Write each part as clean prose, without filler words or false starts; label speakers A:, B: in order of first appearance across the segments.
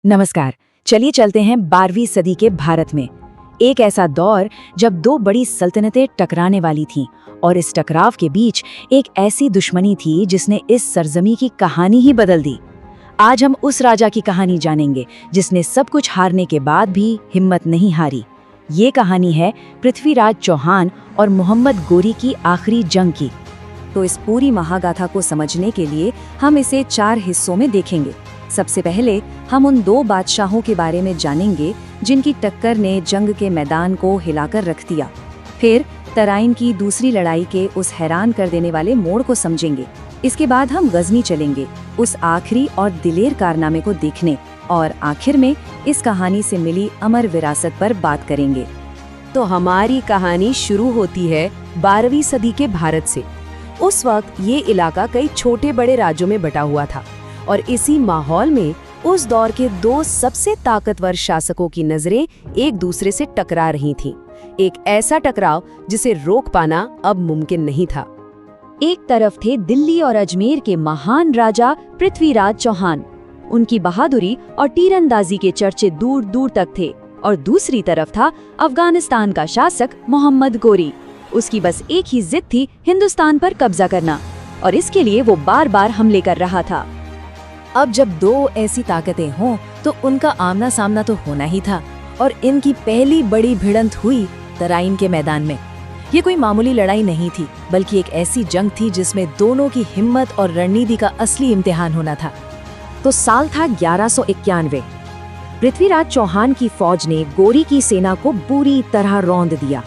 A: नमस्कार। चलिए चलते हैं 12वीं सदी के भारत में। एक ऐसा दौर जब दो बड़ी सल्तनतें टकराने वाली थीं और इस टकराव के बीच एक ऐसी दुश्मनी थी जिसने इस सरजमी की कहानी ही बदल दी। आज हम उस राजा की कहानी जानेंगे जिसने सब कुछ हारने के बाद भी हिम्मत नहीं हारी। ये कहानी है पृथ्वीराज चौहान और मोहम्मद गोरी की आखिरी जंग की। तो इस पूरी महागाथा को समझने के लिए हम इसे 4 हिस्सों में देखेंगे। सबसे पहले हम उन 2 बादशाहों के बारे में जानेंगे जिनकी टक्कर ने जंग के मैदान को हिलाकर रख दिया। फिर तराइन की दूसरी लड़ाई के उस हैरान कर देने वाले मोड़ को समझेंगे। इसके बाद हम गजनी चलेंगे उस आखिरी और दिलेर कारनामे को देखने, और आखिर में इस कहानी से मिली अमर विरासत पर बात करेंगे।
B: तो हमारी कहानी शुरू होती है 12वीं सदी के भारत से। उस वक्त ये इलाका कई छोटे बड़े राज्यों में बटा हुआ था और इसी माहौल में उस दौर के 2 सबसे ताकतवर शासकों की नजरें एक दूसरे से टकरा रही थीं। एक ऐसा टकराव जिसे रोक पाना अब मुमकिन नहीं था।
A: एक तरफ थे दिल्ली और अजमेर के महान राजा पृथ्वीराज चौहान। उनकी बहादुरी और तीरंदाजी के चर्चे दूर दूर तक थे, और दूसरी तरफ था अफगानिस्तान का शासक मोहम्मद गोरी। उसकी बस एक ही जिद थी, हिंदुस्तान पर कब्जा करना, और इसके लिए वो बार बार हमले कर रहा था।
B: अब जब 2 ऐसी ताकतें हों तो उनका आमना सामना तो होना ही था, और इनकी पहली बड़ी भिड़ंत हुई तराइन के मैदान में। ये कोई मामूली लड़ाई नहीं थी, बल्कि एक ऐसी जंग थी जिसमें दोनों की हिम्मत और रणनीति का असली इम्तिहान होना था।
A: तो साल था 1191। पृथ्वीराज चौहान की फौज ने गोरी की सेना को बुरी तरह रौंद दिया।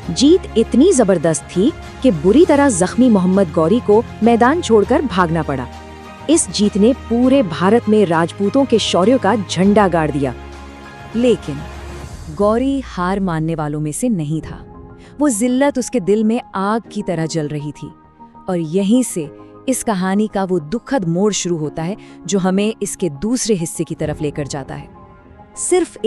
A: जीत इतनी जबरदस्त थी कि बुरी तरह जख्मी मोहम्मद गौरी को मैदान छोड़कर भागना पड़ा। इस जीत ने पूरे भारत में राजपूतों के शौर्य का झंडा गाड़ दिया।
B: लेकिन गौरी हार मानने वालों में से नहीं था। वो जिल्लत उसके दिल में आग की तरह जल रही थी, और यहीं से इस कहानी का वो दुखद मोड़ शुरू होता है जो हमें इसके दूसरे हिस्से की तरफ लेकर जाता है।
A: सिर्फ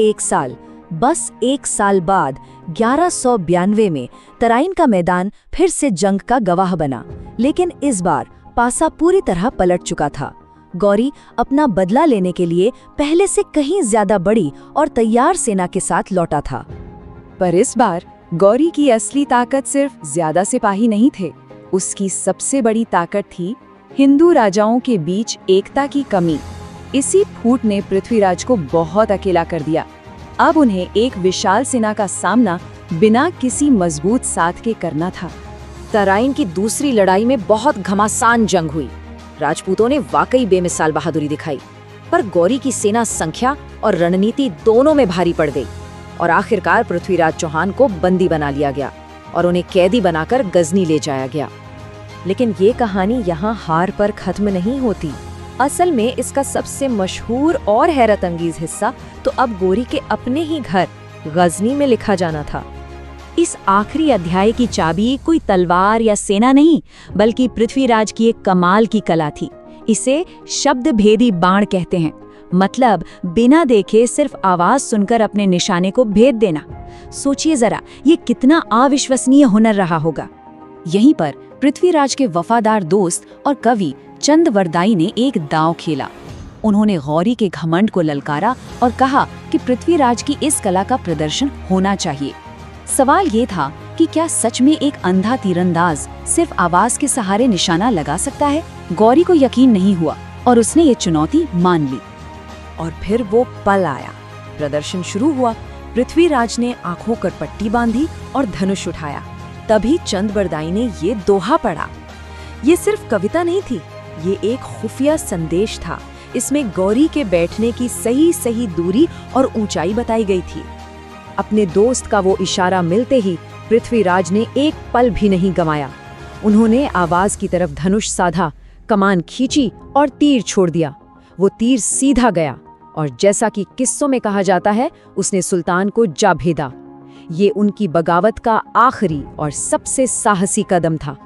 A: बस एक साल बाद 1192 में तराइन का मैदान फिर से जंग का गवाह बना, लेकिन इस बार पासा पूरी तरह पलट चुका था। गौरी अपना बदला लेने के लिए पहले से कहीं ज्यादा बड़ी और तैयार सेना के साथ लौटा था।
B: पर इस बार गौरी की असली ताकत सिर्फ ज्यादा सिपाही नहीं थे। उसकी सबसे बड़ी ताकत थी हिंदू राजाओं के बीच एकता की कमी। इसी फूट ने पृथ्वीराज को बहुत अकेला कर दिया। अब उन्हें एक विशाल सेना का सामना बिना किसी मजबूत साथ के करना था।
A: तराइन की दूसरी लड़ाई में बहुत घमासान जंग हुई। राजपूतों ने वाकई बेमिसाल बहादुरी दिखाई, पर गौरी की सेना संख्या और रणनीति दोनों में भारी पड़ गई, और आखिरकार पृथ्वीराज चौहान को बंदी बना लिया गया और उन्हें कैदी बनाकर गजनी ले जाया गया।
B: लेकिन ये कहानी यहाँ हार पर खत्म नहीं होती। असल में इसका सबसे मशहूर और हैरत अंगेज हिस्सा तो अब गोरी के अपने ही घर गजनी में लिखा जाना था।
A: इस आखिरी अध्याय की चाबी कोई तलवार या सेना नहीं, बल्कि पृथ्वीराज की एक कमाल की कला थी। इसे शब्द भेदी बाण कहते हैं। मतलब बिना देखे सिर्फ आवाज सुनकर अपने निशाने को भेद देना। सोचिए जरा, ये कितना अविश्वसनीय हुनर रहा होगा। यहीं पर पृथ्वीराज के वफादार दोस्त और कवि चंदवरदाई ने एक दांव खेला। उन्होंने गौरी के घमंड को ललकारा और कहा कि पृथ्वीराज की इस कला का प्रदर्शन होना चाहिए। सवाल ये था कि क्या सच में एक अंधा तीरंदाज सिर्फ आवाज के सहारे निशाना लगा सकता है? गौरी को यकीन नहीं हुआ और उसने ये चुनौती मान ली। और फिर वो पल आया। प्रदर्शन शुरू हुआ। पृथ्वीराज ने आंखों पर पट्टी बांधी और धनुष उठाया। तभी चंदबरदाई ने ये दोहा पढ़ा। ये सिर्फ कविता नहीं थी, ये एक खुफिया संदेश था। इसमें गौरी के बैठने की सही दूरी और ऊंचाई बताई गई थी। अपने दोस्त का वो इशारा मिलते ही पृथ्वीराज ने एक पल भी नहीं गंवाया। उन्होंने आवाज की तरफ धनुष साधा, कमान खींची और तीर छोड़ दिया। वो तीर सीधा गया और जैसा कि किस्सों में कहा जाता है, उसने सुल्तान को जा भेदा। ये उनकी बगावत का आखिरी और सबसे साहसी कदम था।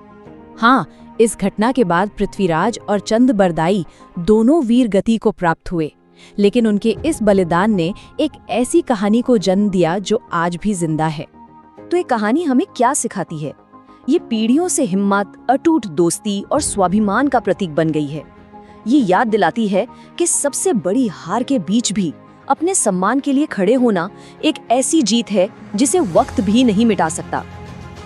B: हाँ, इस घटना के बाद पृथ्वीराज और चंदबरदाई दोनों वीर गति को प्राप्त हुए, लेकिन उनके इस बलिदान ने एक ऐसी कहानी को जन्म दिया जो आज भी जिंदा है।
A: तो ये कहानी हमें क्या सिखाती है? ये पीढ़ियों से हिम्मत, अटूट दोस्ती और स्वाभिमान का प्रतीक बन गई है।
C: ये याद दिलाती है कि सबसे बड़ी हार के बीच भी अपने सम्मान के लिए खड़े होना एक ऐसी जीत है जिसे वक्त भी नहीं मिटा सकता।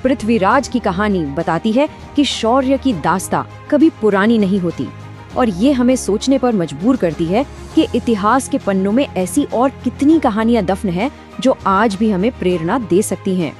B: पृथ्वीराज की कहानी बताती है कि शौर्य की दास्तां कभी पुरानी नहीं होती, और ये हमें सोचने पर मजबूर करती है कि इतिहास के पन्नों में ऐसी और कितनी कहानियां दफन हैं जो आज भी हमें प्रेरणा दे सकती हैं।